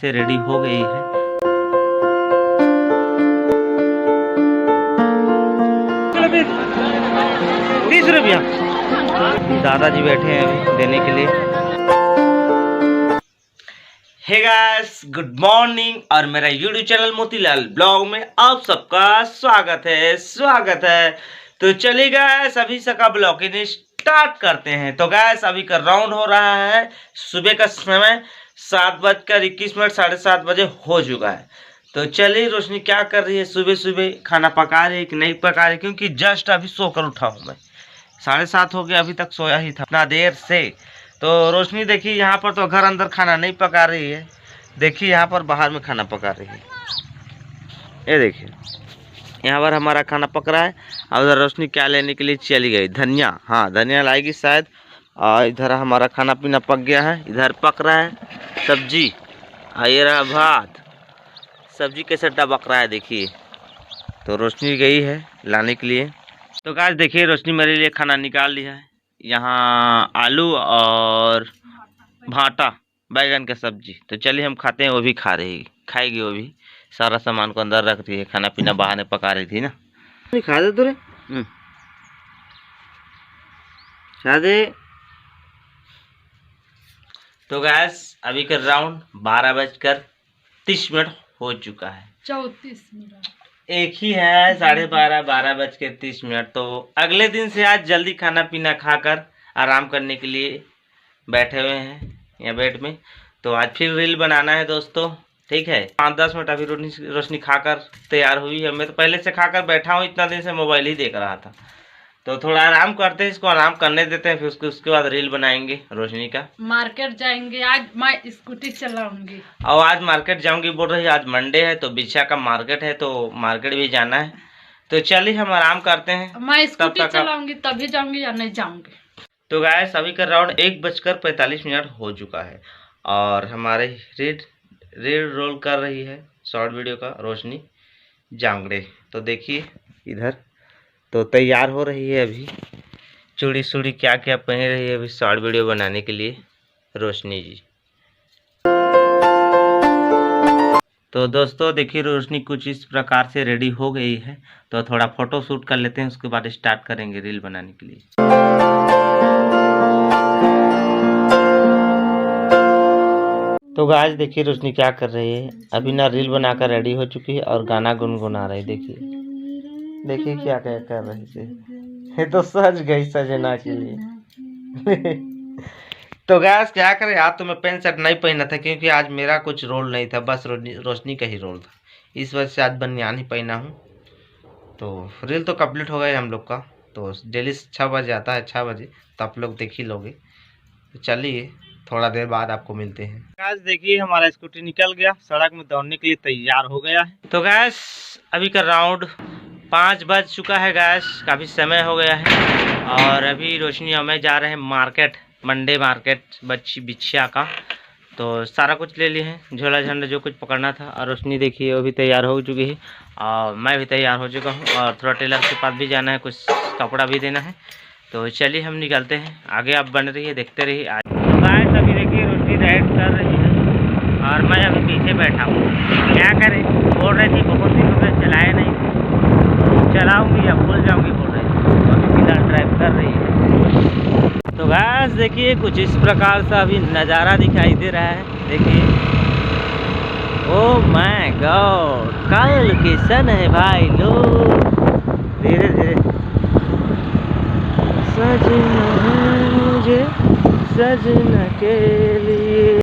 से रेडी हो गई है। ₹30 दादाजी बैठे हैं अभी देने के लिए। हे गाइस, गुड मॉर्निंग और मेरा यूट्यूब चैनल मोतीलाल ब्लॉग में आप सबका स्वागत है। तो चलिए गाइस, अभी से का ब्लॉगिंग स्टार्ट करते हैं। तो गाइस, अभी का राउंड हो रहा है। सुबह का समय 7:21, 7:30 बजे हो चुका है। तो चलिए, रोशनी क्या कर रही है? सुबह सुबह खाना पका रही है कि नहीं पका रही? क्योंकि जस्ट अभी सोकर उठा हूँ मैं। 7:30 हो गया, अभी तक सोया ही था इतना देर से। तो रोशनी देखिए, यहाँ पर तो घर अंदर खाना नहीं पका रही है। देखिए यहाँ पर बाहर में खाना पका रही है। ये देखिए, यहाँ पर हमारा खाना पक रहा है। और उधर रोशनी क्या लेने के लिए चली गई? धनिया। हाँ, धनिया लाएगी शायद। और इधर हमारा खाना पीना पक गया है। इधर पक रहा है सब्जी। ये रहा भात। सब्जी कैसे टपक रहा है देखिए। तो रोशनी गई है लाने के लिए। तो गाइस देखिए, रोशनी मेरे लिए खाना निकाल लिया है। यहाँ आलू और भाटा बैगन का सब्जी। तो चलिए हम खाते हैं। वो भी खाएगी वो भी। सारा सामान को अंदर रख रही है। खाना पीना बाहर में पका रही थी ना। नहीं खा दे तुरे शादी। तो गैस, अभी का राउंड 12:30 हो चुका है। 34 मिनट एक ही है, 12:30, 12:30। तो अगले दिन से आज जल्दी खाना पीना खाकर आराम करने के लिए बैठे हुए हैं यहाँ बेड में। तो आज फिर रील बनाना है दोस्तों, ठीक है। 5-10 मिनट अभी रोशनी खाकर तैयार हुई है। मैं तो पहले से खाकर बैठा हूँ, इतना दिन से मोबाइल ही देख रहा था। तो थोड़ा आराम करते हैं, इसको आराम करने देते हैं, फिर उसके बाद रील बनाएंगे रोशनी का। मार्केट जाएंगे आज। मैं स्कूटी चलाऊंगी और आज मार्केट जाऊंगी बोल रही है। आज मंडे है तो बिछा का मार्केट है, तो मार्केट भी जाना है। तो चलिए हम आराम करते हैं। मैं स्कूटी चलाऊंगी तभी जाऊंगी या नहीं जाऊंगी। तो गाइस, अभी का राउंड 1:45 हो चुका है। और हमारे रील रोल कर रही है शॉर्ट वीडियो का रोशनी जांगड़े। तो देखिए इधर तो तैयार हो रही है अभी। चूड़ी सूड़ी क्या क्या पहन रही है अभी शॉर्ट वीडियो बनाने के लिए रोशनी जी। तो दोस्तों देखिए, रोशनी कुछ इस प्रकार से रेडी हो गई है। तो थोड़ा फोटो शूट कर लेते हैं, उसके बाद स्टार्ट करेंगे रील बनाने के लिए। तो गाइस देखिए, रोशनी क्या कर रही है? अभी ना रील बनाकर रेडी हो चुकी है और गाना गुनगुना रही। देखिए क्या क्या कर रही थी। ये तो सज गई सजना के लिए। तो गैस क्या करें, आज तो मैं पैंट शर्ट नहीं पहना था क्योंकि आज मेरा कुछ रोल नहीं था, बस रोशनी का ही रोल था। इस वजह से आज बनियान ही पहना हूँ। तो रील तो कंप्लीट हो गया हम लोग का। तो डेली 6 बजे आता है, 6 बजे, तो आप लोग देख ही लोगे। तो चलिए थोड़ा देर बाद आपको मिलते हैं। गैस देखिए, हमारा स्कूटी निकल गया, सड़क में दौड़ने के लिए तैयार हो गया है। तो गैस, अभी का राउंड 5 बज चुका है। गैस काफ़ी समय हो गया है। और अभी रोशनी और मैं जा रहे हैं मार्केट, मंडे मार्केट बिछिया का। तो सारा कुछ ले लिए हैं, झोला झंडा जो कुछ पकड़ना था। और रोशनी देखिए वो भी तैयार हो चुकी है और मैं भी तैयार हो चुका हूँ। और थोड़ा टेलर के पास भी जाना है, कुछ कपड़ा भी देना है। तो चलिए हम निकलते हैं। आगे आप बन रही है, देखते रहिए। आज गाइस अभी देखिए, रोशनी राइड कर रही है और मैं अभी पीछे बैठा हूँ। क्या करें, बोल रही थी बहुत दिन हो गए चलाए नहीं, चलाऊंगी या भूल जाऊंगी बोल रही थी। अभी फिलहाल ड्राइव कर रही है। तो गाइस देखिए, कुछ इस प्रकार से अभी नज़ारा दिखाई दे रहा है। देखिए, ओह माय गॉड, कल किशन है भाई लोग। धीरे धीरे सजना है मुझे सजना के लिए।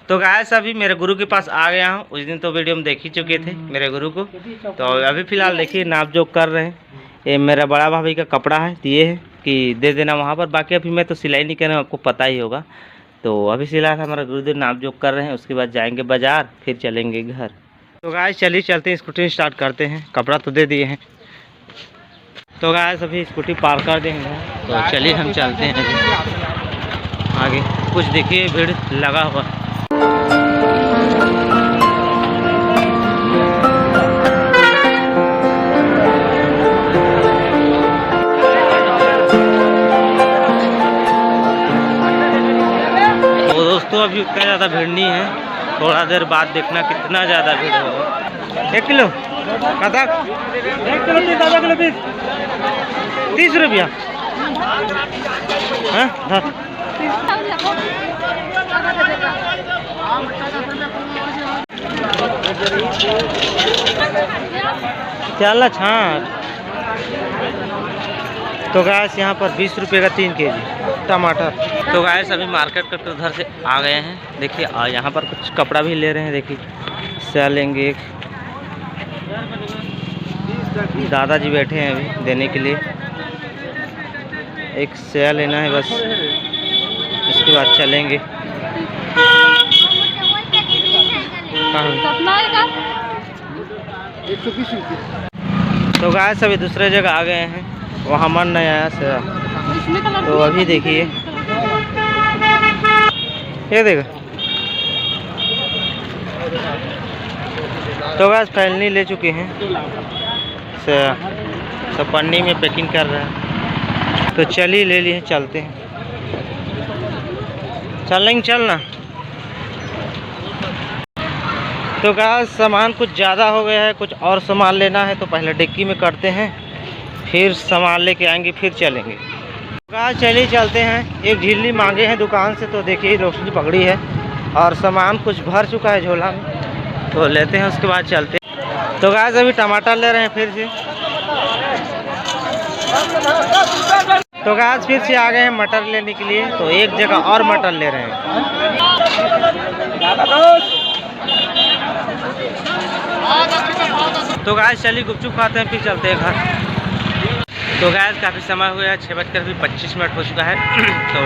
तो गाइस अभी मेरे गुरु के पास आ गया हूँ। उस दिन तो वीडियो में देख ही चुके थे मेरे गुरु को। तो अभी फ़िलहाल देखिए नाप जोक कर रहे हैं। ये मेरा बड़ा भाभी का कपड़ा है, तो ये है कि दे देना वहाँ पर। बाकी अभी मैं तो सिलाई नहीं कर रहा हूँ, आपको पता ही होगा। तो अभी फ़िलहाल हमारा गुरुदेव नाप जोक कर रहे हैं। उसके बाद जाएंगे बाज़ार, फिर चलेंगे घर। तो गाइस चलिए चलते हैं, स्कूटी स्टार्ट करते हैं। कपड़ा तो दे दिए हैं। तो गाइस अभी स्कूटी पार कर देंगे। तो चलिए हम चलते हैं। आगे कुछ देखिए भीड़ लगा हुआ। तो दोस्तों अभी उतना ज़्यादा भीड़ नहीं है, थोड़ा देर बाद देखना कितना ज़्यादा भीड़ होगा। 1 किलो कथा 1 किलो 30 आधा किलो 30 रुपया। हाँ धर चल छाट। तो गैस यहाँ पर 20 रुपये का 3 केजी टमाटर। तो गैस अभी मार्केट करके उधर से आ गए हैं। देखिए यहाँ पर कुछ कपड़ा भी ले रहे हैं। देखिए सेल लेंगे। एक दादाजी बैठे हैं अभी देने के लिए। एक सेल लेना है बस, इसके बाद चलेंगे। तो गैस अभी दूसरे जगह आ गए हैं, वहाँ मन नहीं आया से। तो अभी देखिए ये देखो। तो गैस फैलनी ले चुके हैं से, सब पन्नी में पैकिंग कर रहे हैं। तो चलिए ले लिए, चलते हैं। चलेंगे चलना। तो गैस सामान कुछ ज़्यादा हो गया है, कुछ और सामान लेना है। तो पहले डिक्की में करते हैं, फिर सामान लेके आएंगे, फिर चलेंगे। गैस चलिए चलते हैं। एक झिल्ली मांगे हैं दुकान से, तो देखिए रोशनी पकड़ी है और सामान कुछ भर चुका है झोला में। तो लेते हैं, उसके बाद चलते हैं। तो गैस अभी टमाटर ले रहे हैं फिर से। तो गैस फिर से आ गए हैं मटर लेने के लिए। तो एक जगह और मटर ले रहे हैं। तो गैस चलिए गुपचुप खाते हैं, फिर चलते हैं घर। तो गैस काफ़ी समय हो गया, 6:25 हो चुका है। तो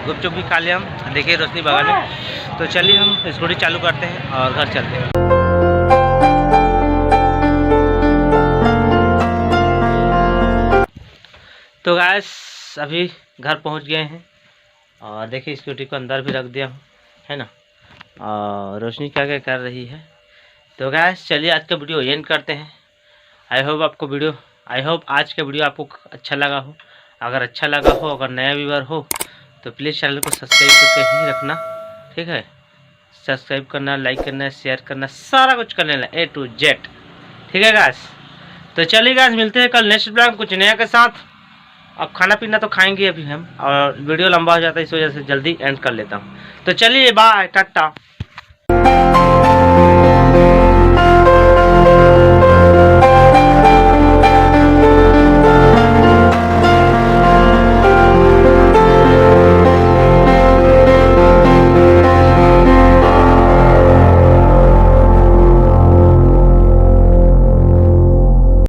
गुपचुप भी खा लिया हम। देखिए रोशनी बगल में। तो चलिए हम स्कूटी चालू करते हैं और घर चलते हैं। तो गैस अभी घर पहुंच गए हैं और देखिए स्कूटी को अंदर भी रख दिया हूँ, है ना। और रोशनी क्या क्या कर रही है। तो गैस चलिए आज का वीडियो एंड करते हैं। आई होप आज का वीडियो आपको अच्छा लगा हो। अगर अच्छा लगा हो, अगर नया व्यूअर हो, तो प्लीज़ चैनल को सब्सक्राइब करके ही रखना, ठीक है। सब्सक्राइब करना, लाइक करना, शेयर करना, सारा कुछ कर लेना A to Z, ठीक है गैस। तो चलिए गैस मिलते हैं कल नेक्स्ट ब्लॉग कुछ नया के साथ। अब खाना पीना तो खाएंगे अभी हम, और वीडियो लंबा हो जाता है इस वजह से जल्दी एंड कर लेता हूँ। तो चलिए बाय टाटा।